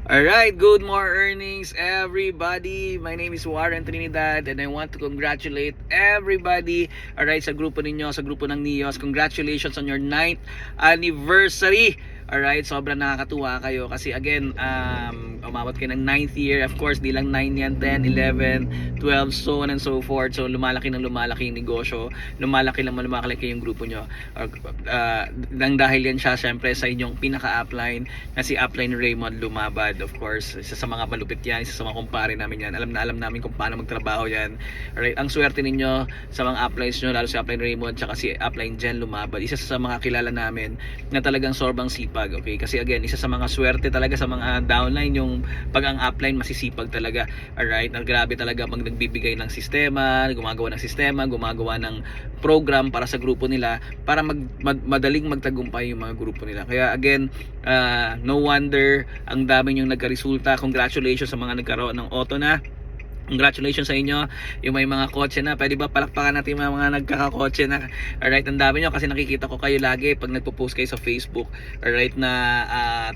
Alright, good more earnings everybody. My name is Warren Trinidad and I want to congratulate everybody. Alright, sa grupo ninyo, sa grupo ng NIOS. Congratulations on your 9th anniversary. Alright, sobrang nakakatuwa kayo kasi again, umabot kayo ng 9th year. Of course, di lang 9 yan, 10, 11, 12, so on and so forth. So lumalaki ng lumalaki yung negosyo, lumalaki yung grupo nyo. Nang dahil yan siya syempre sa inyong pinaka-upline na si Upline Raymond Lumabad. Of course, isa sa mga malupit yan, isa sa mga kumpare namin yan. Alam namin kung paano magtrabaho yan. Alright, ang swerte ninyo sa mga uplines nyo, lalo si Upline Raymond tsaka si Upline Jen Lumabad. Isa sa mga kilala namin na talagang sobrang sipag. Okay, kasi again, isa sa mga swerte talaga sa mga downline yung pag ang upline masisipag talaga. Alright, grabe talaga pag nagbibigay ng sistema, gumagawa ng program para sa grupo nila para madaling magtagumpay yung mga grupo nila. Kaya again, no wonder ang dami yung nagkaresulta. Congratulations sa mga nagkaroon ng auto na. Congratulations sa inyo. Yung may mga kotse na, pwede ba palakpakan natin yung mga nagkakakotse na? Alright, ang dami nyo kasi nakikita ko kayo lagi pag nagpo-post kayo sa Facebook. Alright, na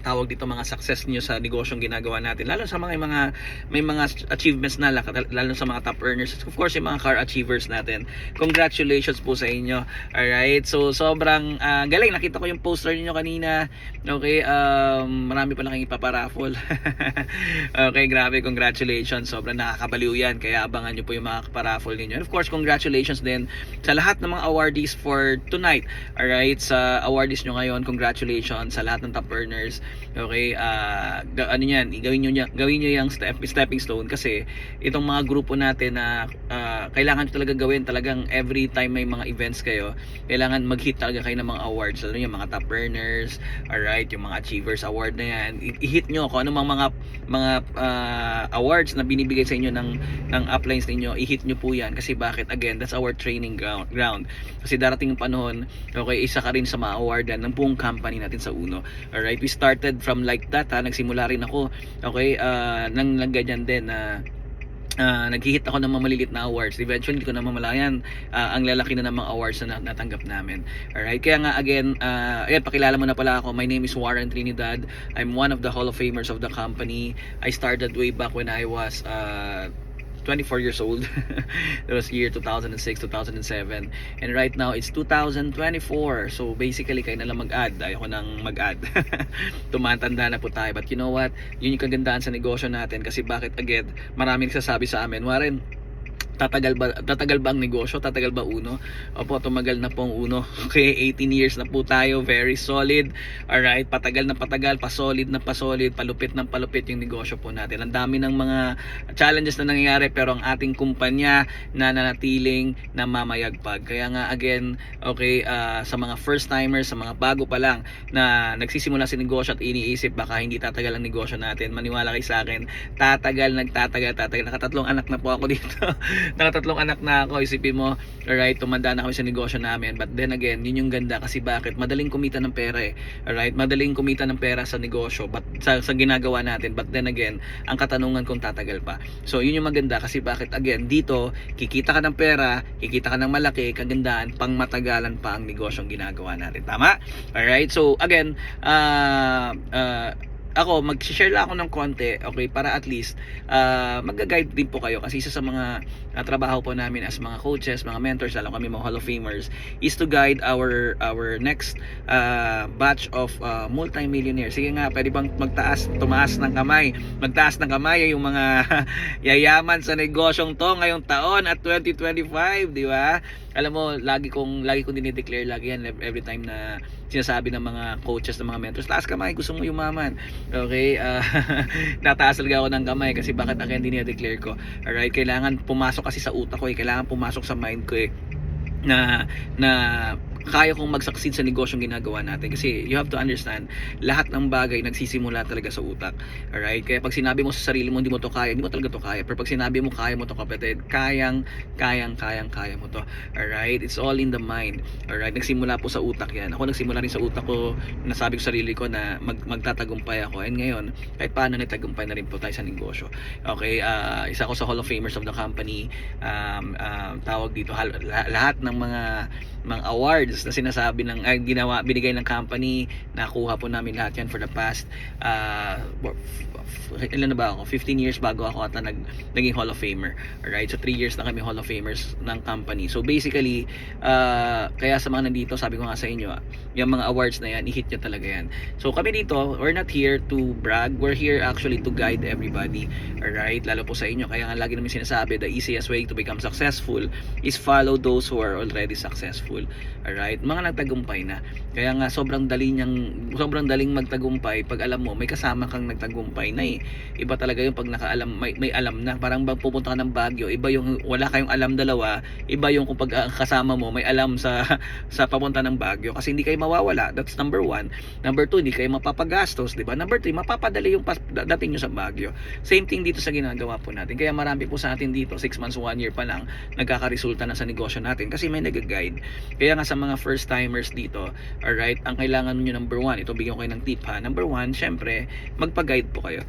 tawag dito mga success niyo sa negosyong ginagawa natin. Lalo sa mga may mga achievements na, lalo sa mga top earners. Of course, yung mga car achievers natin. Congratulations po sa inyo. Alright, so sobrang galing. Nakita ko yung poster niyo kanina. Okay, marami pa lang kayong ipaparaffle. Okay, grabe, congratulations. Sobrang nakakabalik yan, kaya abangan nyo po yung mga paraffle ninyo. And of course, congratulations din sa lahat ng mga awardees for tonight. Alright, sa awardees nyo ngayon, congratulations sa lahat ng top earners. Okay, ano yan, gawin nyo yung stepping stone kasi itong mga grupo natin na kailangan nyo talaga gawin, talagang every time may mga events kayo, kailangan mag-hit talaga kayo ng mga awards, lalo yung mga top earners, alright, yung mga achievers award na yan, i-hit nyo kung anong mga awards na binibigay sa inyo ng uplines ninyo, i-hit nyo po yan kasi bakit? Again, that's our training ground. Kasi darating yung panahon, okay, isa ka rin sa ma-awardan ng buong company natin sa Uno. Alright, we started from like that, nagsimula rin ako, okay, nang ganyan din na nag-hit ako ng mga maliliit na awards. Eventually, hindi ko na mamalayan ang lalaki na ng mga awards na natanggap namin. Alright, kaya nga again, ayan, pakilala mo na pala ako. My name is Warren Trinidad. I'm one of the Hall of Famers of the company. I started way back when I was 24 years old. That was year 2006, 2007. And right now, it's 2024. So basically, kayo na lang mag-add. Ayoko nang mag-add. Tumatanda na po tayo. But you know what? Yun yung kagandahan sa negosyo natin. Kasi bakit again, maraming nagsasabi sa amin, Warren, tatagal ba ang negosyo? Tatagal ba Uno? Opo, tumagal na po ang Uno. Okay, 18 years na po tayo. Very solid. Alright, patagal na patagal, pasolid na pasolid, palupit ng palupit yung negosyo po natin. Ang dami ng mga challenges na nangyayari pero ang ating kumpanya na nanatiling namamayagpag. Kaya nga again, okay, sa mga first timers, sa mga bago pa lang na nagsisimula sa negosyo at iniisip baka hindi tatagal ang negosyo natin, maniwala kayo sa akin, tatagal. Nakatatlong anak na po ako dito. Nakatatlong anak na ako, isipin mo, alright, tumanda na kami sa negosyo namin. But then again, yun yung ganda kasi bakit? Madaling kumita ng pera eh. Alright, madaling kumita ng pera sa negosyo, but sa ginagawa natin. But then again, ang katanungan kung tatagal pa. So yun yung maganda kasi bakit? Again, dito, kikita ka ng pera, kikita ka ng malaki, kagandahan, pang matagalan pa ang negosyong ginagawa natin. Tama? Alright, so again, ako, mag-share lang ako ng konti, okay, para at least mag-guide din po kayo kasi isa sa mga trabaho po namin as mga coaches, mga mentors, lalo kami mga Hall of Famers, is to guide our next batch of multi-millionaires. Sige nga, pwede bang tumaas ng kamay yung mga yayaman sa negosyong to ngayong taon at 2025, di ba? Alam mo, lagi kong dinideclare lagi yan every time na sinasabi ng mga coaches, ng mga mentors, taas kamay, gusto mo yumaman. Okay, nataas talaga ako ng kamay kasi bakit again dinideclare ko. Alright, kailangan pumasok kasi sa utak ko kailangan pumasok sa mind ko na kaya kong mag-succeed sa negosyong ginagawa natin kasi you have to understand, lahat ng bagay nagsisimula talaga sa utak. Alright, kaya pag sinabi mo sa sarili mo hindi mo talaga to kaya, pero pag sinabi mo kaya mo to, kapatid, kaya mo to. Alright, it's all in the mind. Alright, nagsimula po sa utak yan. Ako nagsimula rin sa utak ko, nasabi ko sa sarili ko na magtatagumpay ako, and ngayon kahit paano nagtagumpay na rin po tayo sa negosyo. Okay, isa ako sa Hall of Famers of the company. Tawag dito, lahat ng mga awards awards na sinasabi ng binigay ng company, nakuha po namin lahat yan for the past ilan na ba ako? 15 years bago ako ata naging Hall of Famer. Alright, so 3 years na kami Hall of Famers ng company. So basically, kaya sa mga nandito, sabi ko nga sa inyo, yung mga awards na yan, i-hit nyo talaga yan. So kami dito, we're not here to brag, we're here actually to guide everybody. Alright, lalo po sa inyo, kaya nga lagi namin sinasabi, the easiest way to become successful is follow those who are already successful. Alright, mga nagtagumpay na. Kaya nga sobrang daling magtagumpay pag alam mo may kasama kang nagtagumpay na eh. Iba talaga yung pag nakaalam, may alam na. Parang bang pupunta ka ng Baguio, iba yung wala kayong alam dalawa, iba yung kung pag kasama mo may alam sa papunta ng Baguio, kasi hindi kayo mawawala. That's number 1. Number 2, hindi kayo mapapagastos, di ba? Number 3, mapapadali yung dating nyo sa Baguio. Same thing dito sa ginagawa po natin. Kaya marami po sa atin dito, 6 months, 1 year pa lang, nagkakaresulta na sa negosyo natin kasi may nag-guide. Kaya nga sa mga first timers dito, alright, ang kailangan nyo number 1, ito bigyan ko kayo ng tip ha. Number 1, syempre, magpa-guide po kayo.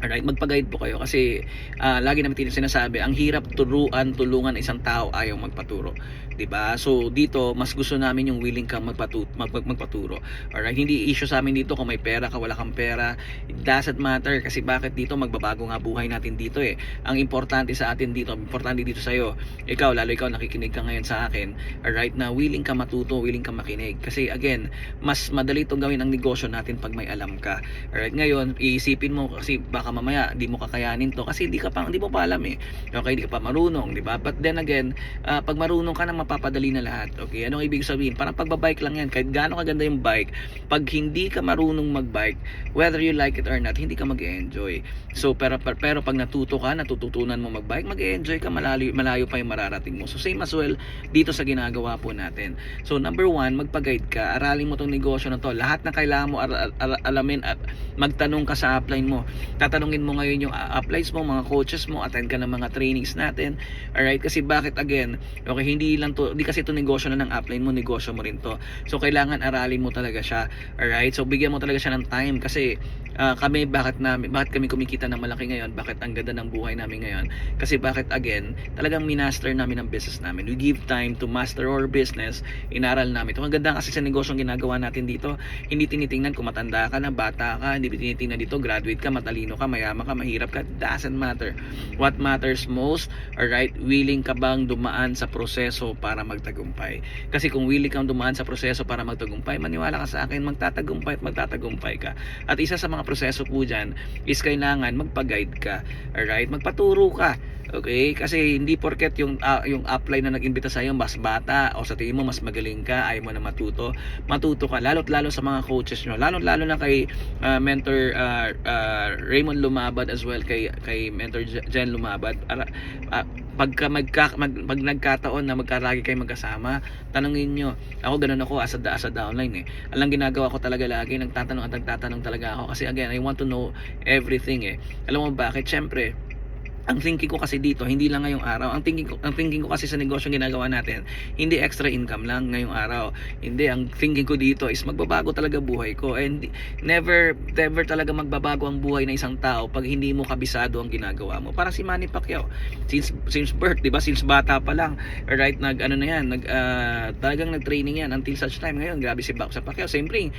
Alright, magpa-guide po kayo kasi lagi namin sinasabi, ang hirap tulungan isang tao ayaw magpaturo, 'di ba? So dito mas gusto namin yung willing kang magpaturo. Alright, hindi issue sa amin dito kung may pera ka, wala kang pera. It doesn't matter kasi bakit dito magbabago nga buhay natin dito eh. Ang importante sa atin dito, importante dito sa iyo, lalo ikaw nakikinig ka ngayon sa akin, alright, na willing ka matuto, willing ka makinig. Kasi again, mas madali itong gawin ang negosyo natin pag may alam ka. Alright, ngayon iisipin mo kasi baka mamaya di mo kakayanin to kasi hindi mo pa alam eh. Okay, hindi ka pa marunong, di ba? But then again, pag marunong ka na, mapapadali na lahat. Okay, anong ibig sabihin? Parang pagbabike lang yan. Kahit gaano kaganda yung bike, pag hindi ka marunong magbike, whether you like it or not, hindi ka mag-enjoy. So pero pag natututunan mo magbike, mag-enjoy ka, malayo pa yung mararating mo. So same as well dito sa ginagawa po natin. So number 1, magpa-guide ka. Aralin mo tong negosyo na to. Lahat na kailangan mo alamin at magtanong ka sa upline mo. Tatanungin mo ngayon yung uplines mo, mga coaches mo, attend ka ng mga trainings natin. Alright, kasi bakit again, okay, hindi kasi ito negosyo na ng upline mo, negosyo mo rin to. So kailangan aralin mo talaga siya. Alright, so bigyan mo talaga siya ng time kasi bakit kami kumikita ng malaki ngayon, bakit ang ganda ng buhay namin ngayon, kasi bakit again, talagang minaster namin ang business namin. We give time to master our business. Inaral namin ito. Ang ganda kasi sa negosyong ginagawa natin dito, hindi tinitingnan kung matanda ka na, bata ka, hindi tinitingnan dito graduate ka, matalino ka, mayaman ka, mahirap ka, doesn't matter. What matters most, alright, willing ka bang dumaan sa proseso para magtagumpay? Kasi kung willing kang dumaan sa proseso para magtagumpay, maniwala ka sa akin, magtatagumpay ka. At isa sa mga proseso po dyan is kailangan magpa-guide ka, alright, magpaturo ka. Okay? Kasi hindi porket yung upline na nag-imbita sa iyo mas bata o sa tingin mo mas magaling ka, ayaw mo na matuto ka. Lalo sa mga coaches nyo. Lalo na kay mentor Raymond Lumabad as well, kay mentor Jen Lumabad. Pag nagkataon na magkaragi kayo magkasama, tanungin nyo. Ako ganun ako as a downline eh. Alang ginagawa ko talaga lagi, nagtatanong talaga ako kasi again, I want to know everything eh. Alam mo bakit? Syempre, ang thinking ko kasi dito, hindi lang ngayong araw. Ang thinking ko kasi sa negosyo ginagawa natin, hindi extra income lang ngayong araw. Hindi, ang thinking ko dito is magbabago talaga buhay ko. And never talaga magbabago ang buhay ng isang tao pag hindi mo kabisado ang ginagawa mo. Para si Manny Pacquiao, since birth, 'di ba? Since bata pa lang, right, talagang nag-training yan until such time. Ngayon, grabe si Pacquiao. Same thing,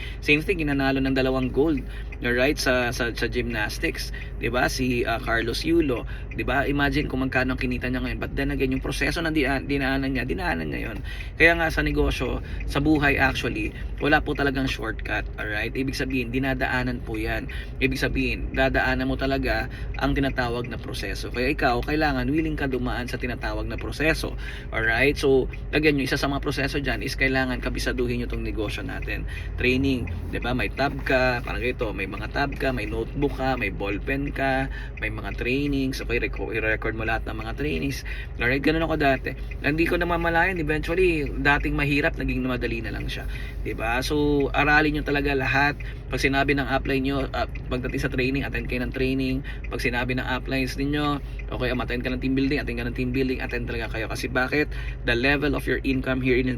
ginanalo ng 2 gold, right, sa gymnastics, 'di ba? Si Carlos Yulo, 'di ba? Imagine kung magkano ang kinita niya ngayon. But then again, yung proseso na dinaanan niya 'yon. Kaya nga sa negosyo, sa buhay actually, wala po talagang shortcut, alright? Ibig sabihin, dinadaanan po 'yan. Ibig sabihin, dadaanan mo talaga ang tinatawag na proseso. Kaya ikaw, kailangan willing ka dumaan sa tinatawag na proseso. Alright? So, again, yung isa sa mga proseso diyan is kailangan kabisaduhin yung tong negosyo natin. Training, 'di ba? May tab ka, parang ito, may mga tab ka, may notebook ka, may ballpen ka, may mga trainings, okay, i-record mo lahat ng mga trainings. Alright, ganun ako dati. Hindi ko namamalayan, eventually, dating mahirap, naging madali na lang siya. Diba? So, aralin nyo talaga lahat. Pag sinabi ng upline nyo, pagdating sa training, attend kayo ng training. Pag sinabi ng uplines ninyo, okay, attend ka ng team building, attend talaga kayo. Kasi bakit? The level of your income here in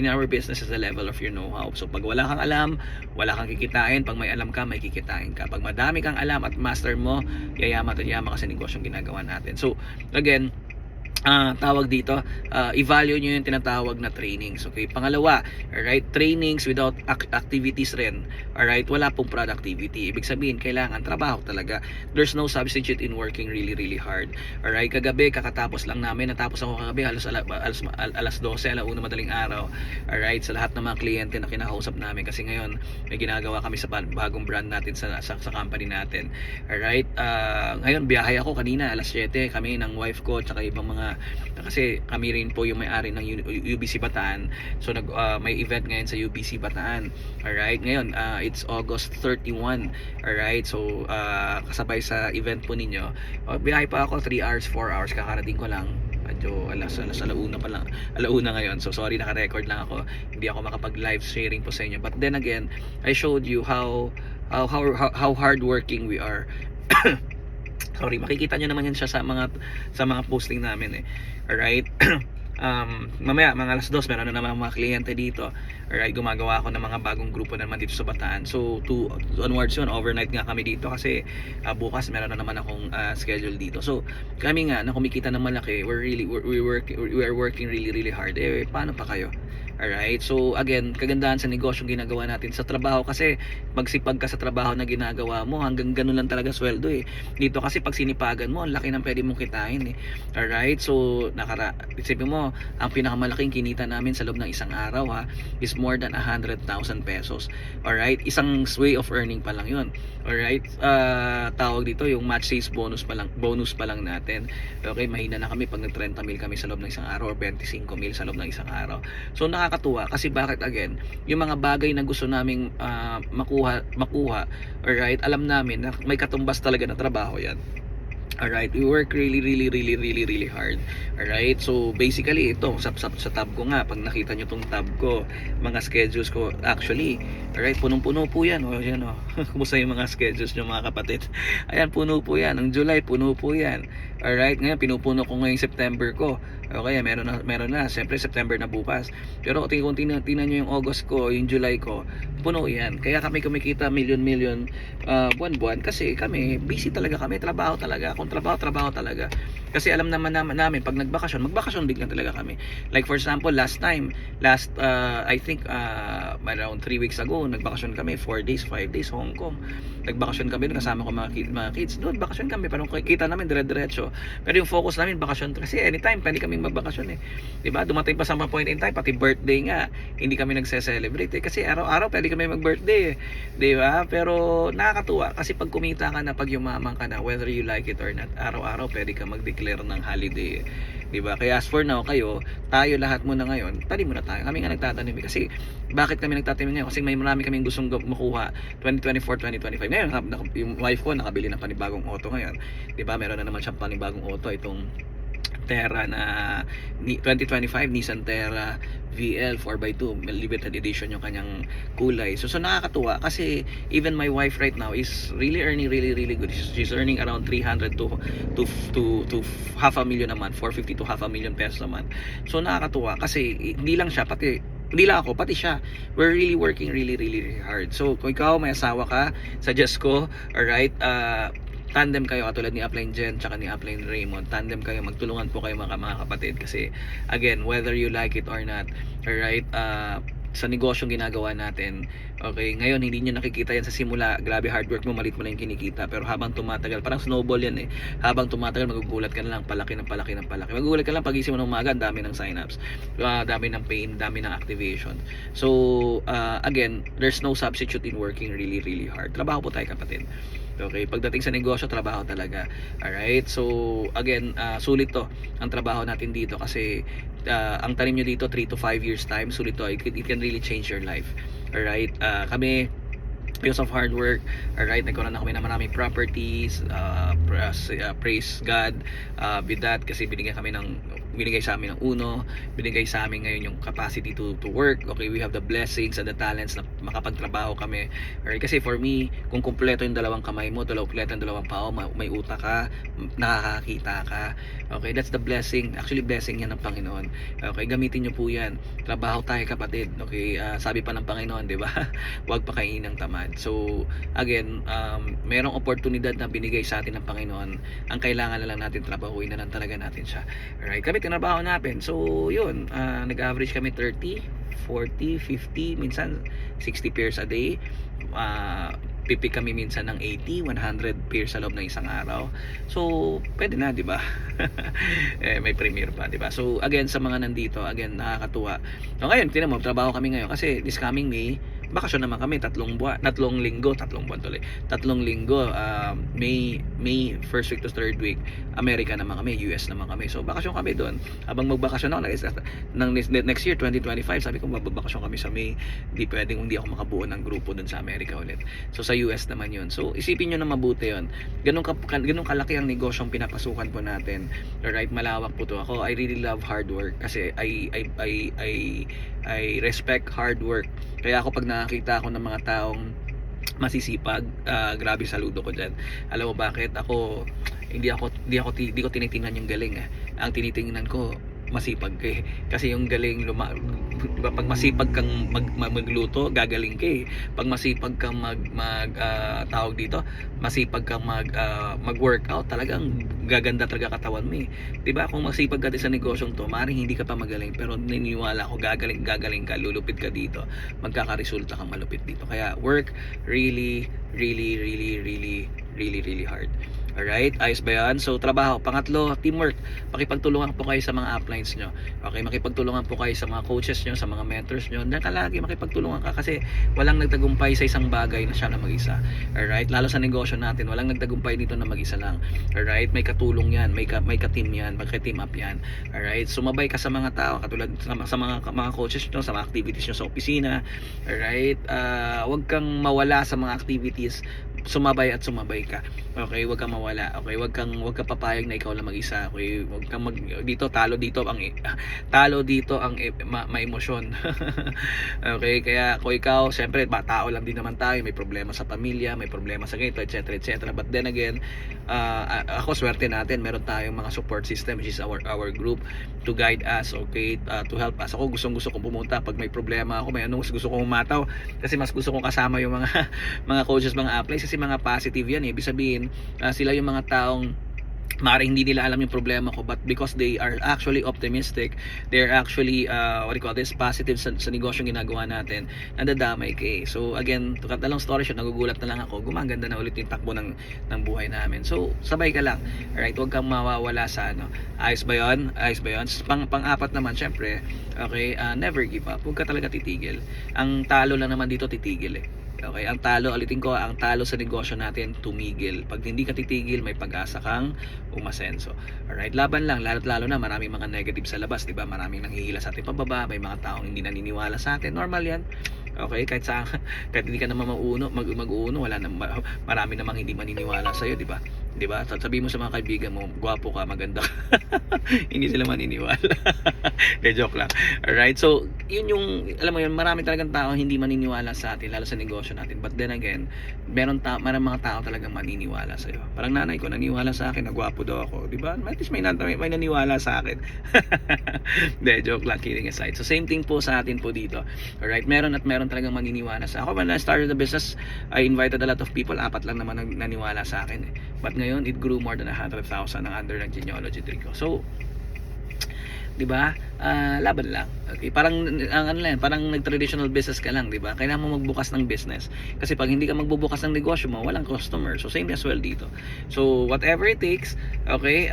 our business is the level of your know-how. So, pag wala kang alam, wala kang kikitain. Pag may alam ka, may kikitain ka. Pag madami kang alam at master mo, yayaman ka sa negosyong ginagawa natin. So, again, tawag dito, i-value nyo yung tinatawag na trainings. Okay, pangalawa, alright, trainings without activities rin, alright, wala pong productivity. Ibig sabihin, kailangan trabaho talaga. There's no substitute in working really really hard. Alright, kagabi kakatapos lang namin, natapos ako kagabi alas 12, alauna madaling araw. Alright, sa lahat ng mga kliyente na kinakausap namin, kasi ngayon may ginagawa kami sa bagong brand natin sa company natin. Alright, ngayon biyahe ako kanina alas 7, kami ng wife ko tsaka ibang mga, kasi kami rin po yung may-ari ng UBC Bataan. So may event ngayon sa UBC Bataan. Alright, ngayon it's August 31. Alright, so kasabay sa event po ninyo, biyahe pa ako 3 hours, 4 hours, kakarating ko lang. Medyo alauna pa lang, alauna ngayon. So sorry, naka-record lang ako, hindi ako makapag live sharing po sa inyo. But then again, I showed you how hard working we are. Sorry, makikita nyo naman yan siya sa mga posting namin alright. Mamaya mga alas 2 meron na naman mga kliyente dito. Alright, gumagawa ako ng mga bagong grupo naman dito sa Bataan. So onwards yun, overnight nga kami dito kasi bukas meron na naman akong schedule dito. So kami nga na kumikita ng malaki, we are working really really hard. Paano pa kayo? Alright, so again, kagandahan sa negosyong ginagawa natin sa trabaho, kasi magsipag ka sa trabaho na ginagawa mo, hanggang ganun lang talaga sweldo Dito kasi pag sinipagan mo, ang laki ng pwede mong kitain Alright, so isipin mo, ang pinakamalaking kinita namin sa loob ng isang araw is more than 100,000 pesos. Alright, isang way of earning pa lang yun. Alright, tawag dito yung match sales bonus pa lang natin. Okay, mahina na kami pag nag 30 mil kami sa loob ng isang araw, or 25 mil sa loob ng isang araw. So nakakatuwa kasi bakit, again, yung mga bagay na gusto naming makuha, alright, alam namin na may katumbas talaga na trabaho yan. Alright, we work really hard. Alright, so basically ito sa tab ko nga, pag nakita nyo tong tab ko, mga schedules ko, actually, alright, punong-puno po yan. Yan kumusta yung mga schedules nyo mga kapatid? Ayan, puno po yan. Ang July, puno po yan. Alright, ngayon pinupuno ko ngayong September ko. Okay, meron na. Siyempre September na bukas. Pero kung tingnan nyo yung August ko, yung July ko, puno yan. Kaya kami kumikita million buwan-buwan, kasi kami busy talaga kami, trabaho talaga. Kung trabaho talaga. Kasi alam naman namin pag magbakasyon din talaga kami. Like for example, last I think around 3 weeks ago, nagbakasyon kami 4 days, 5 days Hong Kong. Nagbakasyon kami doon, kasama ko mga kids. Doon bakasyon kami, parang kita namin dire-diretso. Pero yung focus namin bakasyon, kasi anytime pwede kaming magbakasyon 'Di ba? Dumating pa sa mga point in time, pati birthday nga, hindi kami nagse-celebrate kasi araw-araw pwede kami mag-birthday 'Di ba? Pero nakakatuwa kasi pag kumita ka na, pag yumaman ka na, whether you like it or not, araw-araw pwede ka mag-declare ng holiday 'Di ba? Kaya as for now, tayo lahat muna ngayon, tanim muna tayo. Kami nga nagtatanim kasi bakit kami nagtatanim ngayon? Kasi may marami kaming gustong makuha 2024, 2025. Ngayon, yung wife ko nakabili ng panibagong auto ngayon. 'Di ba? Meron na naman siyang panibagong auto, itong Terra na 2025 Nissan Terra VL 4x2 limited edition yung kanyang kulay. So nakakatuwa kasi even my wife right now is really earning really good. She's earning around 300 to half a million a month, 450 to half a million pesos a month. So nakakatuwa kasi hindi lang ako, pati siya. We're really working really hard. So kung ikaw may asawa ka, suggest ko, alright, tandem kayo katulad ni Upline Jen tsaka ni Upline Raymond. Tandem kayo, magtulungan po kayo mga kapatid, kasi again, whether you like it or not, alright, sa negosyong ginagawa natin, okay, ngayon hindi nyo nakikita yan sa simula, grabe hard work mo, malit mo lang yung kinikita, pero habang tumatagal, parang snowball yan habang tumatagal, magugulat ka na lang, palaki, magugulat ka lang pagising mo ng umaga, dami ng sign-ups, dami ng pain, dami ng activation. So again, there's no substitute in working really hard. Trabaho po tayo kapatid. Okay, pagdating sa negosyo, trabaho talaga. Alright, so again, sulit to ang trabaho natin dito, kasi ang tanim nyo dito 3 to 5 years time, sulit to. It can really change your life. Alright, kami, because of hard work, alright, nagkaroon na kami ng maraming properties, praise God with that, kasi binigyan kami ng binigay sa amin ng Uno, binigay sa amin ngayon yung capacity to work. Okay, we have the blessings and the talents na makapagtrabaho kami. Alright, kasi for me, kung kumpleto yung dalawang kamay mo, kumpleto yung dalawang paa mo, may utak ka, nakakakita ka. Okay, that's the blessing. Actually, blessing yan ng Panginoon. Okay, gamitin nyo po yan. Trabaho tayo, kapatid. Okay, sabi pa ng Panginoon, di ba? Huwag pa kainin ng tamad. So, again, merong oportunidad na binigay sa atin ng Panginoon. Ang kailangan na lang natin trabahuin na lang talaga natin siya. Alright, kami tinabaho natin. So, yun, nag-average kami 30, 40, 50, minsan 60 pairs a day. Pipik kami minsan ng 80, 100 pairs sa loob ng isang araw. So, pwede na, di ba? May premiere pa, di ba? So, again, sa mga nandito, again, nakakatuwa. So, ngayon, tinan mo, trabaho kami ngayon kasi this coming May, bakasyon naman kami, 3 linggo, May first week to third week, America naman kami, US naman kami. So bakasyon kami doon. Habang magbakasyon ako next year 2025, sabi ko magbabakasyon kami sa May. Hindi pwedeng hindi ako makabuo ng grupo doon sa America ulit. So sa US naman 'yun. So isipin niyo na mabuti 'yon. Ganun kalaki ang negosyong pinapasukan po natin. Alright, malawak po to. Ako, I really love hard work kasi I respect hard work. Kaya ako pag nakakita ako ng mga taong masisipag, grabe saludo ko diyan. Alam mo bakit? Ako hindi ko tinitingnan yung galing. Ang tinitingnan ko masipag ka eh. Kasi yung galing pag masipag kang magluto, gagaling ka eh. Pag masipag kang tawag dito, masipag kang mag-workout, talagang gaganda talaga katawan mo eh. 'Di ba? Kung masipag ka din sa negosyong to, maaaring hindi ka pa magaling, pero naniniwala ako gagaling ka, lulupit ka dito, magkakaresulta kang malupit dito. Kaya work really hard. Alright, ayos ba yan? So, trabaho. Pangatlo, teamwork. Makipagtulungan po kayo sa mga uplines nyo. Okay, makipagtulungan po kayo sa mga coaches nyo, sa mga mentors nyo. Diyan ka lagi makipagtulungan ka kasi walang nagtagumpay sa isang bagay na siya na mag-isa. Alright, lalo sa negosyo natin, walang nagtagumpay dito na mag-isa lang. Alright, may katulong yan, may ka-team yan, magka-team up yan. Alright, sumabay ka sa mga tao, katulad sa mga coaches nyo, sa mga activities nyo sa opisina. Alright, huwag kang mawala sa mga activities, sumabay ka. Okay, huwag kang mawala. Okay, huwag ka papayag na ikaw lang mag-isa. Okay, huwag kang talo dito ang maemosyon. Okay, kaya kung ikaw, syempre tao lang din naman tayo, may problema sa pamilya, may problema sa ganito, etc. But then again, ako swerte natin, meron tayong mga support system, which is our group to guide us, okay, to help us. Ako gusto kong pumunta pag may problema ako, may anong gusto kong umataw kasi mas gusto kong kasama yung mga coaches, mga applies kasi mga positive yan eh. Ibig sabihin, sila yung mga taong maaaring hindi nila alam yung problema ko, but because they are actually optimistic, they're actually positive sa negosyong ginagawa natin, nadadamay ka eh. So again, to cut the long story short, nagugulat na lang ako, gumaganda na ulit yung takbo ng buhay namin. So sabay ka lang. Alright, huwag kang mawawala sa ayos ba yun? Pang-apat naman, syempre, okay, never give up. Huwag ka talaga titigil. Ang talo lang naman dito, titigil eh. Okay, ang talo sa negosyo natin, tumigil. Pag hindi ka titigil, may pag-asa kang umasenso. Alright, laban lang, lalo na maraming mga negative sa labas, 'di ba? Maraming nanghihila sa atin pababa, may mga taong hindi naniniwala sa atin. Normal 'yan. Okay, kahit hindi ka naman mag-uuno, wala na, marami namang hindi maniniwala sa iyo, 'di ba? 'Di ba? Sabihin mo sa mga kaibigan mo, gwapo ka, maganda ka. Hindi sila maniniwala. Joke lang. Alright, so yun yung, alam mo yun, marami talagang tao hindi maniniwala sa atin, lalo sa negosyo natin. But then again, meron mga tao talagang maniniwala sa iyo. Parang nanay ko naniwala sa akin na gwapo daw ako, 'di ba? At least may naniwala sa akin. Joke lang, kidding aside. So same thing po sa atin po dito. Alright, meron talagang maniniwala sa ako. When I started the business, I invited a lot of people. 4 lang naman naniwala sa akin eh. But ngayon, it grew more than 100,000 ang under ng Genealogy Tree ko. So, 'di ba? Laban lang. Okay, parang parang nag-traditional business ka lang, 'di ba? Kailangan mo magbukas ng business. Kasi pag hindi ka magbubukas ng negosyo mo, walang customer. So same as well dito. So whatever it takes, okay,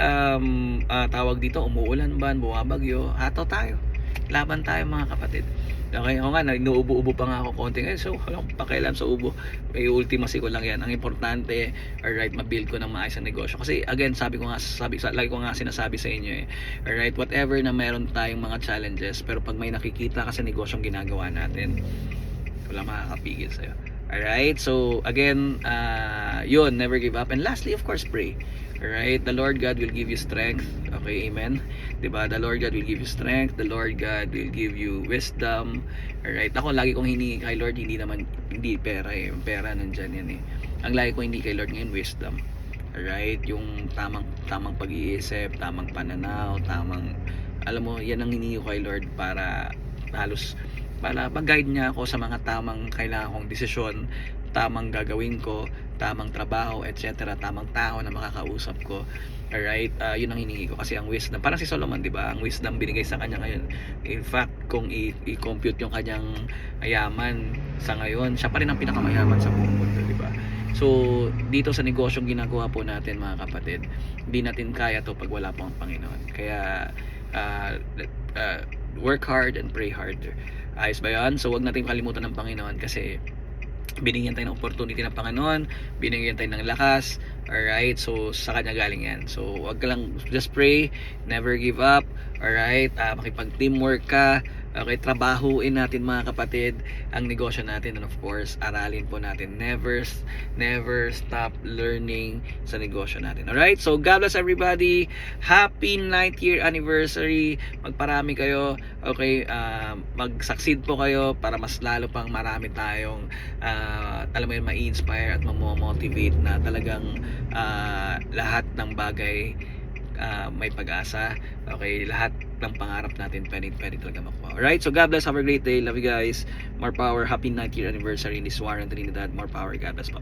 tawag dito, umuulan ba, bumabagyo, hataw tayo. Laban tayo mga kapatid. Okay, ako nga, inuubo-ubo pa nga ako konti ngayon. So, walang pakialam sa ubo. May ultimacy ko lang yan. Ang importante, alright, mabuild ko ng maayos ang negosyo. Kasi, again, lagi ko nga sinasabi sa inyo eh. Alright, whatever na meron tayong mga challenges, pero pag may nakikita ka sa negosyong ginagawa natin, walang makakapigil sa'yo. Alright, so again, yun, never give up. And lastly, of course, pray. Alright, the Lord God will give you strength. Okay, amen. Diba? The Lord God will give you strength. The Lord God will give you wisdom. Alright, ako lagi kong hinihingi kay Lord, hindi pera eh. Yung pera nandyan yan eh. Ang lagi kong hindi kay Lord ngayon, wisdom. Alright, yung tamang pag-iisip, tamang pananaw, alam mo, yan ang hinihingi ko kay Lord para halos para mag-guide niya ako sa mga tamang kailangan kong desisyon, tamang gagawin ko, tamang trabaho, etc. Tamang tao na makakausap ko. Alright, yun ang hinihingi ko kasi ang wisdom, parang si Solomon, di ba? Ang wisdom binigay sa kanya ngayon. In fact, kung i-compute yung kanyang yaman sa ngayon, siya pa rin ang pinakamayaman sa buong mundo, di ba? So, dito sa negosyong ginagawa po natin mga kapatid, hindi natin kaya to pag wala po ang Panginoon. Kaya, work hard and pray hard. Ayos ba yan? So wag natin kalimutan ng Panginoon kasi binigyan tayo ng opportunity ng Panginoon, binigyan tayo ng lakas. Alright, so sa Kanya galing yan. So wag ka lang, just pray, never give up. Alright, makipag teamwork ka. Okay, trabahuin natin mga kapatid ang negosyo natin, and of course aralin po natin, never stop learning sa negosyo natin. Alright, so God bless everybody, happy 9th year anniversary, magparami kayo. Okay, mag-succeed po kayo para mas lalo pang marami tayong alam mo yun, ma-inspire at ma-motivate na talagang lahat ng bagay may pag-asa. Okay, lahat ng pangarap natin pwede talaga makuha. Alright, so God bless, have a great day, love you guys, more power, happy 9th year anniversary in this Warren Trinidad, more power, God bless po.